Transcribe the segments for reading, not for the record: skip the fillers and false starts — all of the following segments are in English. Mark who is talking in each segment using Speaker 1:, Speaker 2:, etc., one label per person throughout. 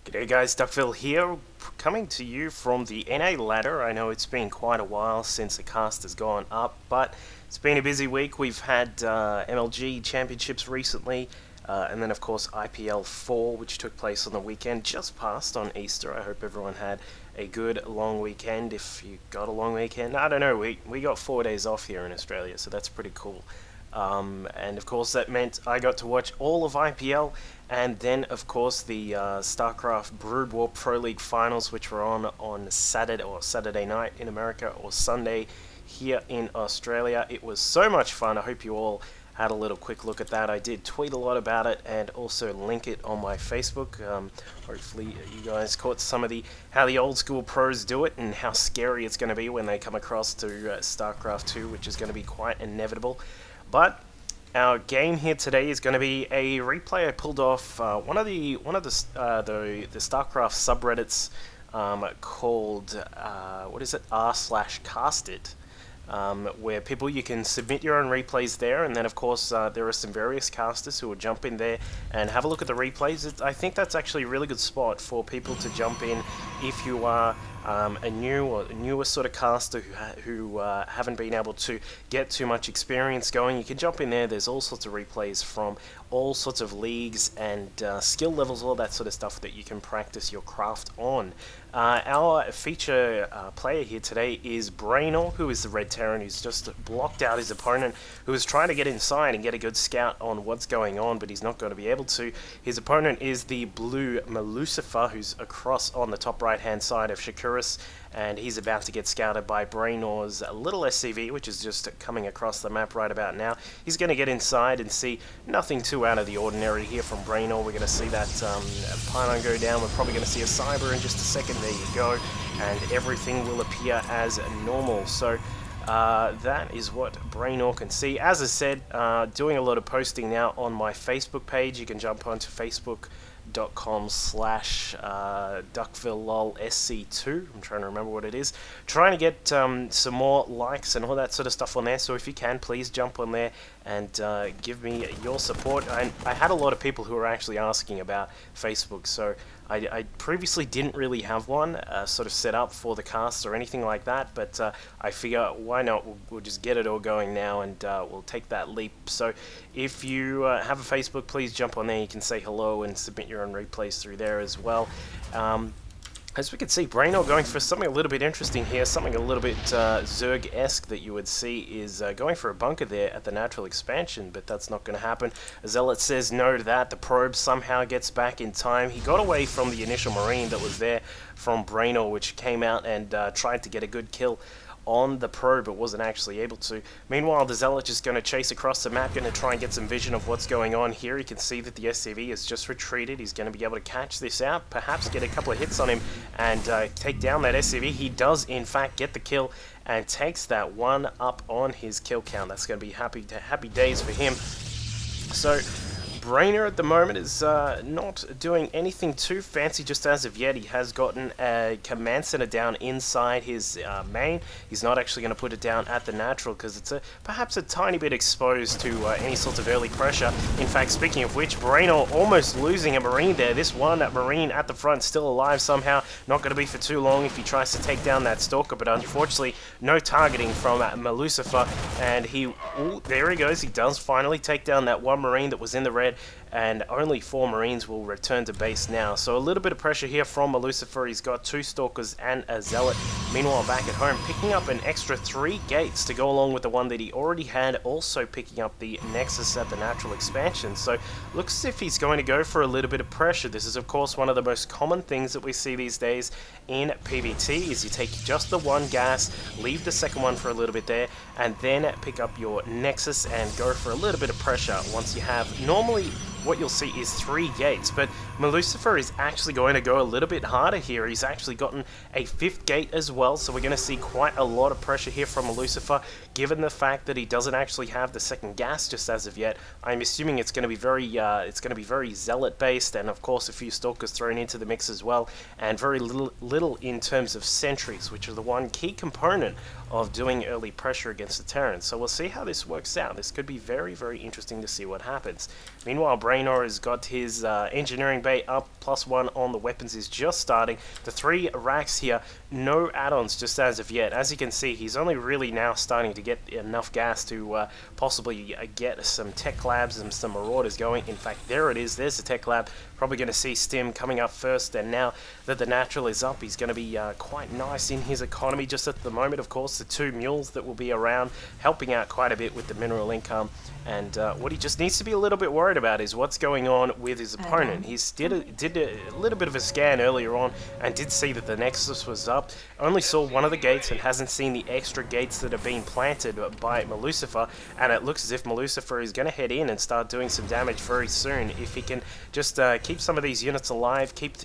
Speaker 1: G'day guys, Duckville here, coming to you from the NA ladder. I know it's been quite a while since the cast has gone up, but it's been a busy week. We've had MLG championships recently, and then of course IPL 4, which took place on the weekend just past on Easter. I hope everyone had a good long weekend. If you got a long weekend, I don't know, we got 4 days off here in Australia, so that's pretty cool. And of course that meant I got to watch all of IPL, and then of course the StarCraft Brood War Pro League finals, which were on Saturday night in America, or Sunday here in Australia. It was so much fun. I hope you all had a little quick look at that. I did tweet a lot about it and also link it on my Facebook. Hopefully you guys caught some of how the old school pros do it and how scary it's going to be when they come across to StarCraft 2, which is going to be quite inevitable. But our game here today is going to be a replay I pulled off one of the StarCraft subreddits called what is it, r/casted, where you can submit your own replays there, and then of course there are some various casters who will jump in there and have a look at the replays. I think that's actually a really good spot for people to jump in if you are a newer sort of caster who haven't been able to get too much experience going. You can jump in there. There's all sorts of replays from all sorts of leagues and skill levels, all that sort of stuff that you can practice your craft on. Our feature player here today is Braynor, who is the Red Terran, who's just blocked out his opponent, who is trying to get inside and get a good scout on what's going on, but he's not going to be able to. His opponent is the blue Malusifer, who's across on the top right-hand side of Shakuris, and he's about to get scouted by Braynor's little SCV, which is just coming across the map right about now. He's going to get inside and see nothing too out of the ordinary here from Braynor. We're going to see that pylon go down. We're probably going to see a cyber in just a second. There you go. And everything will appear as normal. So that is what Braynor can see. As I said, doing a lot of posting now on my Facebook page. You can jump onto facebook.com/DuckvilleLolSC2. I'm trying to remember what it is. Trying to get some more likes and all that sort of stuff on there. So if you can, please jump on there and give me your support. I had a lot of people who were actually asking about Facebook, so I previously didn't really have one sort of set up for the cast or anything like that, but I figure why not, we'll just get it all going now, and we'll take that leap. So if you have a Facebook, please jump on there. You can say hello and submit your own replays through there as well. As we can see, Braynor going for something a little bit interesting here, something a little bit Zerg-esque that you would see is going for a bunker there at the natural expansion, but that's not going to happen. Zealot says no to that. The probe somehow gets back in time. He got away from the initial Marine that was there from Braynor, which came out and tried to get a good kill on the probe, but wasn't actually able to. Meanwhile, the Zealot is going to chase across the map, going to try and get some vision of what's going on here. You can see that the SCV has just retreated. He's going to be able to catch this out, perhaps get a couple of hits on him and take down that SCV. He does, in fact, get the kill and takes that one up on his kill count. That's going to be happy days for him. So Braynor at the moment is not doing anything too fancy just as of yet. He has gotten a command center down inside his main. He's not actually going to put it down at the natural because it's perhaps a tiny bit exposed to any sort of early pressure. In fact, speaking of which, Braynor almost losing a Marine there. This one Marine at the front still alive somehow. Not going to be for too long if he tries to take down that Stalker, but unfortunately no targeting from Malusifer, and there he goes. He does finally take down that one Marine that was in the red, and only 4 Marines will return to base now. So a little bit of pressure here from Malusifer. He's got 2 Stalkers and a Zealot. Meanwhile, back at home, picking up an extra 3 gates to go along with the one that he already had, also picking up the Nexus at the natural expansion. So looks as if he's going to go for a little bit of pressure. This is, of course, one of the most common things that we see these days in PvT, is you take just the one gas, leave the second one for a little bit there, and then pick up your Nexus and go for a little bit of pressure once you have, normally what you'll see is 3 gates, but Malusifer is actually going to go a little bit harder here. He's actually gotten a 5th gate as well, so we're going to see quite a lot of pressure here from Malusifer, given the fact that he doesn't actually have the second gas just as of yet. I'm assuming it's going to be very Zealot based, and of course a few Stalkers thrown into the mix as well, and very little in terms of sentries, which are the one key component of doing early pressure against the Terrans. So we'll see how this works out. This could be very, very interesting to see what happens. Meanwhile, Braynor has got his engineering bay up, +1 on the weapons is just starting. The 3 racks here, no add-ons just as of yet. As you can see, he's only really now starting to get enough gas to possibly get some tech labs and some marauders going. In fact, there it is. There's the tech lab. Probably going to see Stim coming up first, and now that the natural is up, he's going to be quite nice in his economy just at the moment. Of course, the 2 mules that will be around, helping out quite a bit with the mineral income. And what he just needs to be a little bit worried about is what's going on with his opponent. He did a little bit of a scan earlier on and did see that the Nexus was up. Only saw one of the gates and hasn't seen the extra gates that have been planted by Malusifer. And it looks as if Malusifer is going to head in and start doing some damage very soon. If he can just keep some of these units alive, keep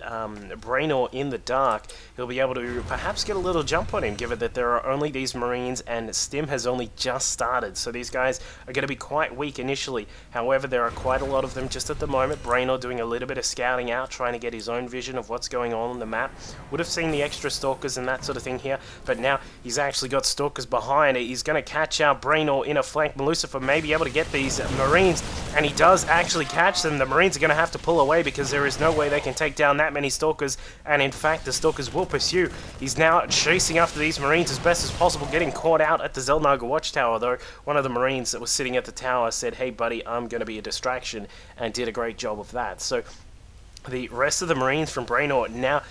Speaker 1: Braynor in the dark, he'll be able to perhaps get a little jump on him, given that there are only these Marines and Stim has only just started. So these guys are going to be quite weak initially. However, there are quite a lot of them just at the moment. Braynor doing a little bit of scouting out, trying to get his own vision of what's going on the map. Would have seen the extra stalkers and that sort of thing here, but now he's actually got stalkers behind. He's going to catch out Braynor in a flank. Malusifer may be able to get these Marines, and he does actually catch them. The Marines are going to have to pull away because there is no way they can take down that many stalkers, and in fact the stalkers will pursue. He's now chasing after these Marines as best as possible, getting caught out at the Zelnaga watchtower, though one of the Marines that was sitting at the tower said, "Hey buddy, I'm going to be a distraction," and did a great job of that. So the rest of the Marines from Braynor now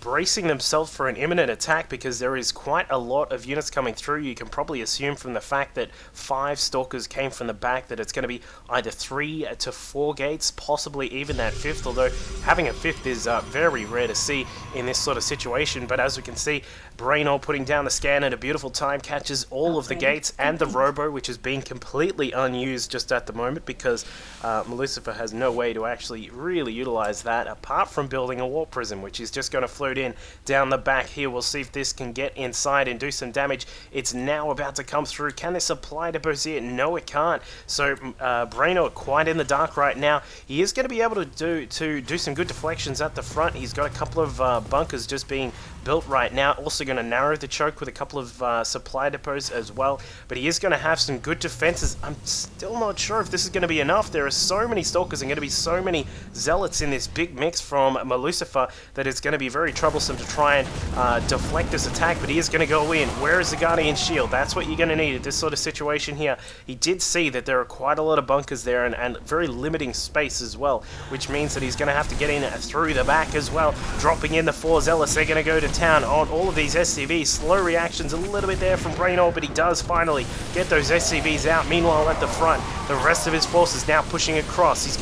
Speaker 1: bracing themselves for an imminent attack, because there is quite a lot of units coming through. You can probably assume from the fact that 5 stalkers came from the back that it's going to be either 3 to 4 gates, possibly even that 5th, although having a 5th is very rare to see in this sort of situation. But as we can see, Braynor putting down the scan at a beautiful time, catches all of the gates and the robo, which is being completely unused just at the moment because Malusifer has no way to actually really utilize that apart from building a warp prism, which is just going to float in down the back here. We'll see if this can get inside and do some damage. It's now about to come through. Can this apply to Bozir? No, it can't. So Braynor quite in the dark right now. He is going to be able to do some good deflections at the front. He's got a couple of bunkers just being built right now. Also going to narrow the choke with a couple of supply depots as well. But he is going to have some good defenses. I'm still not sure if this is going to be enough. There are so many stalkers and going to be so many zealots in this big mix from Malusifer that it's going to be very troublesome to try and deflect this attack. But he is going to go in. Where is the Guardian Shield? That's what you're going to need at this sort of situation here. He did see that there are quite a lot of bunkers there and very limiting space as well, which means that he's going to have to get in through the back as well. Dropping in the 4 zealots. They're going to go to town on all of these SCVs. Slow reactions a little bit there from Braynor, but he does finally get those SCVs out. Meanwhile, at the front, the rest of his forces now pushing across. He's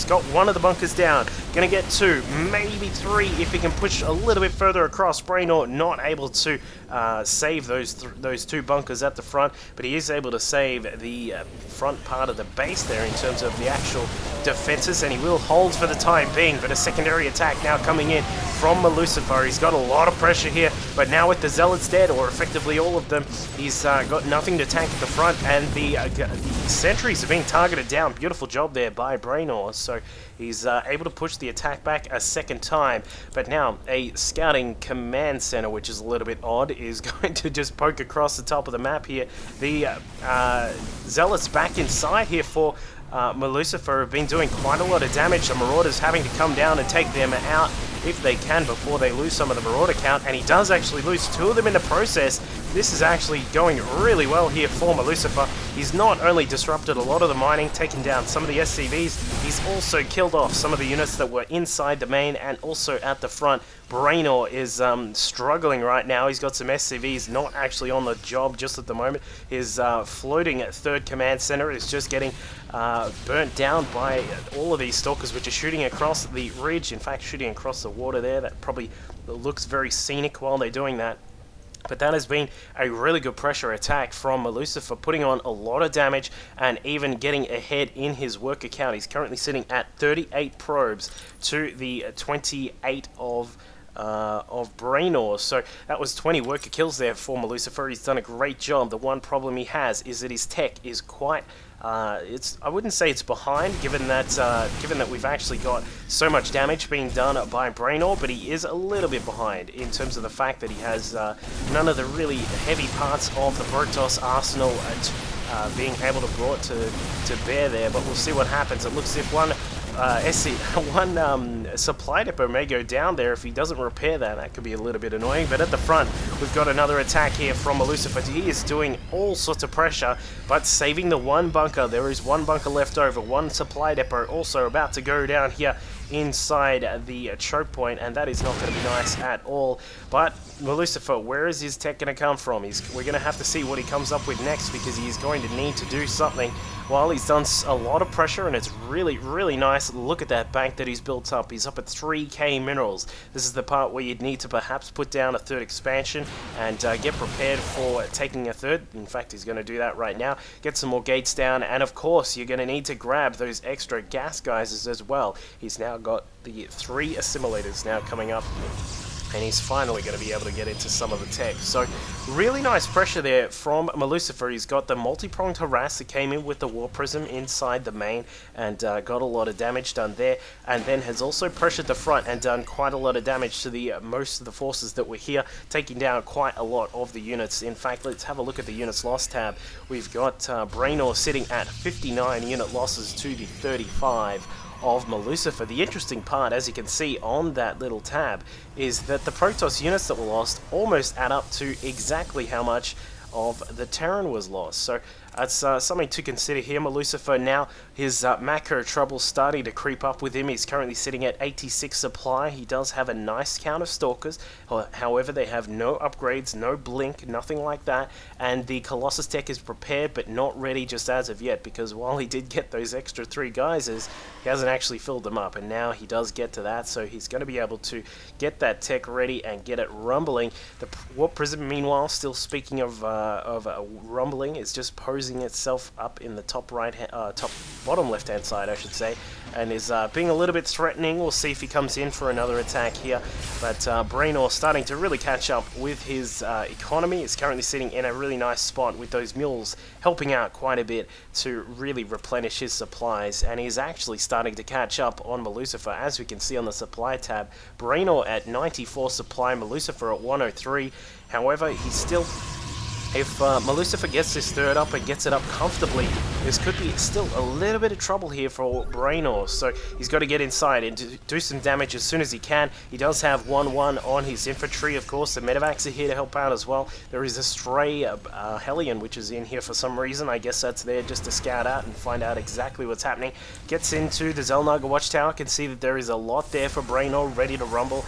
Speaker 1: got one of the bunkers down. Gonna get 2, maybe 3 if he can push a little bit further across. Braynor not able to save those 2 bunkers at the front, but he is able to save the front part of the base there in terms of the actual defenses, and he will hold for the time being. But a secondary attack now coming in from Malusifer. He's got a lot of pressure here, but now with the zealots dead, or effectively all of them, he's got nothing to tank at the front, and the sentries are being targeted down. Beautiful job there by Braynor. So he's able to push the attack back a second time, but now a scouting command center, which is a little bit odd, is going to just poke across the top of the map here. The zealots back inside here for Malusifer have been doing quite a lot of damage. The Marauders having to come down and take them out if they can before they lose some of the Marauder count, and he does actually lose 2 of them in the process. This is actually going really well here for Malusifer. He's not only disrupted a lot of the mining, taken down some of the SCVs, he's also killed off some of the units that were inside the main and also at the front. Braynor is struggling right now. He's got some SCVs not actually on the job just at the moment. His floating 3rd command center is just getting burnt down by all of these stalkers, which are shooting across the ridge. In fact, shooting across the water there. That probably looks very scenic while they're doing that. But that has been a really good pressure attack from Malusifer, putting on a lot of damage and even getting ahead in his worker count. He's currently sitting at 38 probes to the 28 of Braynor. So that was 20 worker kills there for Malusifer. He's done a great job. The one problem he has is that his tech is quite I wouldn't say it's behind, given that we've actually got so much damage being done by Braynor, but he is a little bit behind in terms of the fact that he has none of the really heavy parts of the Protoss arsenal being able to brought to bear there. But we'll see what happens. It looks as if one supply depot may go down there. If he doesn't repair that, that could be a little bit annoying. But at the front, we've got another attack here from Malusifer. He is doing all sorts of pressure, but saving the one bunker. There is one bunker left over. One supply depot also about to go down here inside the choke point, and that is not going to be nice at all. But Malusifer, where is his tech going to come from? We're going to have to see what he comes up with next, because he's going to need to do something. Well, he's done a lot of pressure, and it's really, really nice. Look at that bank that he's built up. He's up at 3k minerals. This is the part where you'd need to perhaps put down a third expansion and get prepared for taking a third. In fact, he's going to do that right now. Get some more gates down, and of course, you're going to need to grab those extra gas geysers as well. He's now got the 3 assimilators now coming up, and he's finally going to be able to get into some of the tech. So really nice pressure there from Malusifer. He's got the multi-pronged harass that came in with the war prism inside the main, and got a lot of damage done there, and then has also pressured the front and done quite a lot of damage to the most of the forces that were here, taking down quite a lot of the units. In fact, let's have a look at the units lost tab. We've got Braynor sitting at 59 unit losses to the 35 of Malusifer. The interesting part, as you can see on that little tab, is that the Protoss units that were lost almost add up to exactly how much of the Terran was lost. So that's something to consider here. Malusifer now, his macro trouble starting to creep up with him. He's currently sitting at 86 supply. He does have a nice count of Stalkers. However, they have no upgrades, no blink, nothing like that. And the Colossus tech is prepared, but not ready just as of yet, because while he did get those extra 3 geysers, he hasn't actually filled them up. And now he does get to that, so he's going to be able to get that tech ready and get it rumbling. The Warp Prism, meanwhile, still speaking of rumbling, is just posing itself up in the top bottom left hand side, I should say, and is being a little bit threatening. We'll see if he comes in for another attack here. But Braynor starting to really catch up with his economy. Is currently sitting in a really nice spot with those mules helping out quite a bit to really replenish his supplies, and he's actually starting to catch up on Malusifer, as we can see on the supply tab. Braynor at 94 supply, Malusifer at 103. However, he's still, if Malusifer gets this third up and gets it up comfortably, this could be still a little bit of trouble here for Braynor. So he's got to get inside and do some damage as soon as he can. He does have 1-1 on his infantry, of course. The medevacs are here to help out as well. There is a stray Hellion, which is in here for some reason. I guess that's there just to scout out and find out exactly what's happening. Gets into the Xel'Naga Watchtower. Can see that there is a lot there for Braynor, ready to rumble.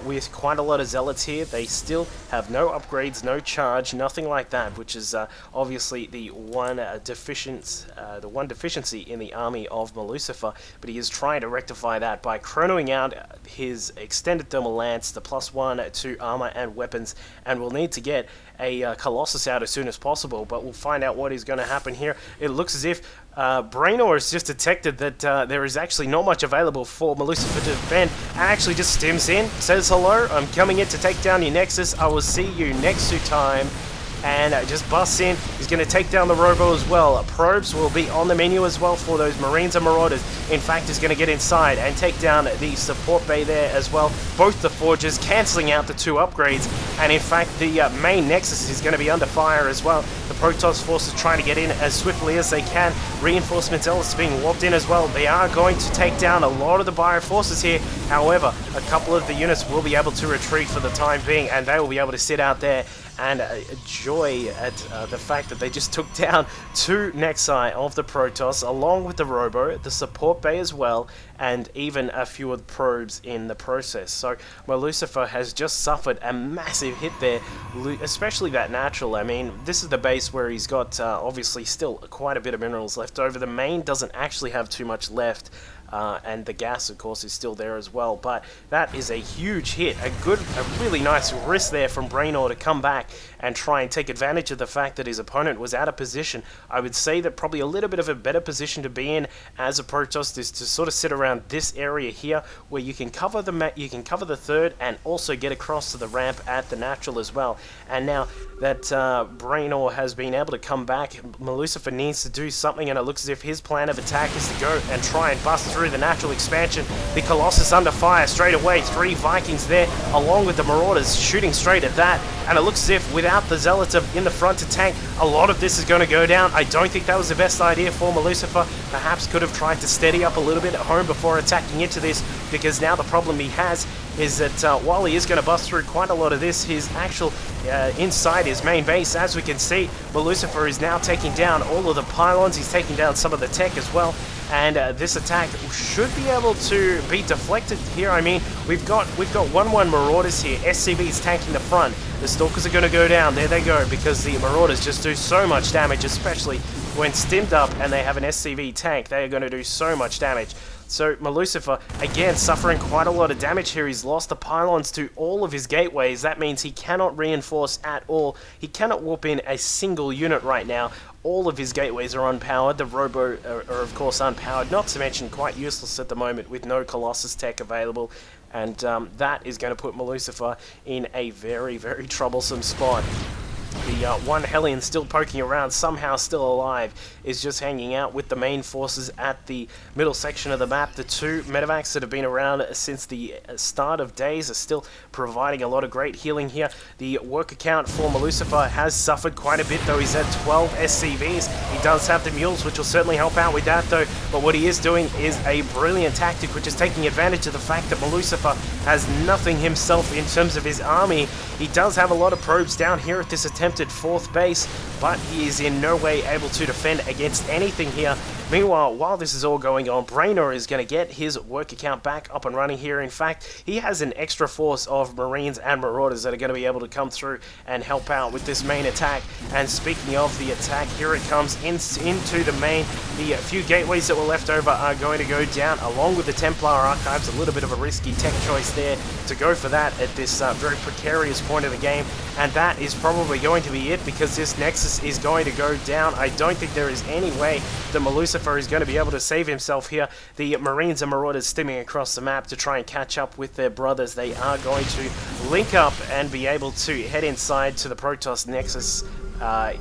Speaker 1: With quite a lot of zealots here. They still have no upgrades, no charge, nothing like that, which is obviously the one deficiency in the army of Malusifer. But he is trying to rectify that by chronoing out his extended thermal lance, the +1 to armor and weapons, and we'll need to get a Colossus out as soon as possible. But we'll find out what is going to happen here. It looks as if Braynor has just detected that there is actually not much available for Malusifer to defend, and actually just stims in, says hello, I'm coming in to take down your Nexus, I will see you next to time, and just busts in. He's going to take down the Robo as well. Probes will be on the menu as well for those Marines and Marauders. In fact, he's going to get inside and take down the support bay there as well. Both the Forges cancelling out the 2 upgrades, and in fact the main Nexus is going to be under fire as well. The Protoss forces trying to get in as swiftly as they can. Reinforcement zealots being warped in as well. They are going to take down a lot of the Bio forces here. However, a couple of the units will be able to retreat for the time being, and they will be able to sit out there and enjoy at the fact that they just took down 2 Nexi of the Protoss, along with the Robo, the support bay as well, and even a few of the probes in the process. So Malusifer has just suffered a massive hit there, especially that natural. I mean, this is the base where he's got obviously still quite a bit of minerals left over. The main doesn't actually have too much left. and the gas, of course, is still there as well. But that is a huge hit, a really nice risk there from Braynor to come back and try and take advantage of the fact that his opponent was out of position. I would say that probably a little bit of a better position to be in as a Protoss is to sort of sit around this area here, where you can cover the third and also get across to the ramp at the natural as well. And now that Braynor has been able to come back, Malusifer needs to do something, and it looks as if his plan of attack is to go and try and bust through the natural expansion. The Colossus under fire straight away, 3 Vikings there, along with the Marauders shooting straight at that, and it looks as if without the Zealots in the front to tank, a lot of this is going to go down. I don't think that was the best idea for Malusifer. Perhaps could have tried to steady up a little bit at home before attacking into this, because now the problem he has is that while he is going to bust through quite a lot of this, his actual inside his main base, as we can see, Malusifer is now taking down all of the pylons. He's taking down some of the tech as well, and this attack should be able to be deflected here. I mean, we've got 1-1 Marauders here. SCV's tanking the front. The Stalkers are going to go down. There they go, because the Marauders just do so much damage, especially when stimmed up and they have an SCV tank. They are going to do so much damage. So Malusifer, again, suffering quite a lot of damage here. He's lost the pylons to all of his gateways. That means he cannot reinforce at all. He cannot warp in a single unit right now. All of his gateways are unpowered. The Robo are of course unpowered, not to mention quite useless at the moment with no Colossus tech available. And that is going to put Malusifer in a very, very troublesome spot. The one Hellion still poking around, somehow still alive, is just hanging out with the main forces at the middle section of the map. The 2 medevacs that have been around since the start of days are still providing a lot of great healing here. The work account for Malusifer has suffered quite a bit, though. He's at 12 SCVs. He does have the mules, which will certainly help out with that, though. But what he is doing is a brilliant tactic, which is taking advantage of the fact that Malusifer has nothing himself in terms of his army. He does have a lot of probes down here at this attempted 4th base, but he is in no way able to defend against anything here. Meanwhile, while this is all going on, Braynor is going to get his work account back up and running here. In fact, he has an extra force of Marines and Marauders that are going to be able to come through and help out with this main attack. And speaking of the attack, here it comes into the main. The few gateways that were left over are going to go down, along with the Templar Archives. A little bit of a risky tech choice there to go for that at this very precarious point of the game. And that is probably going to be it, because this Nexus is going to go down. I don't think there is any way that Malusifer is going to be able to save himself here. The Marines and Marauders stimming across the map to try and catch up with their brothers. They are going to link up and be able to head inside to the Protoss Nexus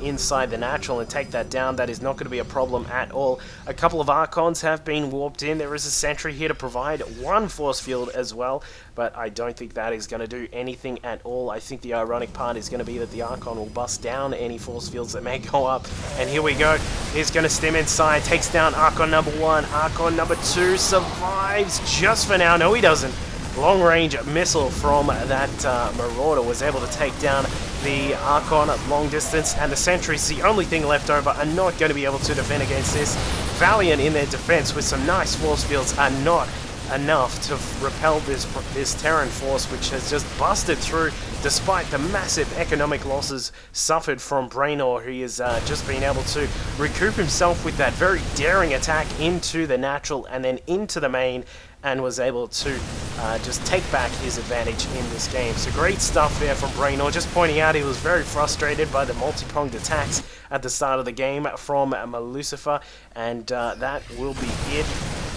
Speaker 1: inside the natural and take that down. That is not going to be a problem at all. A couple of Archons have been warped in. There is a sentry here to provide 1 force field as well, but I don't think that is going to do anything at all. I think the ironic part is going to be that the Archon will bust down any force fields that may go up. And here we go. He's going to stem inside, takes down Archon number 1. Archon number 2 survives just for now. No, he doesn't. Long-range missile from that Marauder was able to take down the Archon at long distance, and the sentries, the only thing left over, are not going to be able to defend against this. Valiant in their defense with some nice force fields are not enough to repel this Terran force, which has just busted through despite the massive economic losses suffered from Braynor. He has just been able to recoup himself with that very daring attack into the natural and then into the main, and was able to just take back his advantage in this game. So great stuff there from Braynor. Just pointing out, he was very frustrated by the multi-pronged attacks at the start of the game from Malusifer, and that will be it.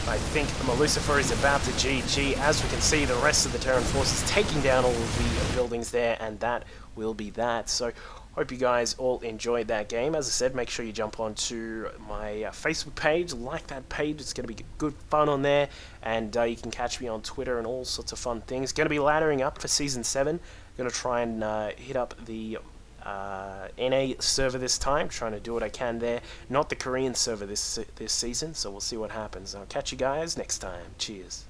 Speaker 1: I think Malusifer is about to GG. As we can see, the rest of the Terran forces taking down all of the buildings there, and that will be that. So hope you guys all enjoyed that game. As I said, make sure you jump onto my Facebook page, like that page. It's going to be good fun on there, and you can catch me on Twitter and all sorts of fun things. Going to be laddering up for Season 7. Going to try and hit up the NA server this time, trying to do what I can there. Not the Korean server this season, so we'll see what happens. I'll catch you guys next time. Cheers.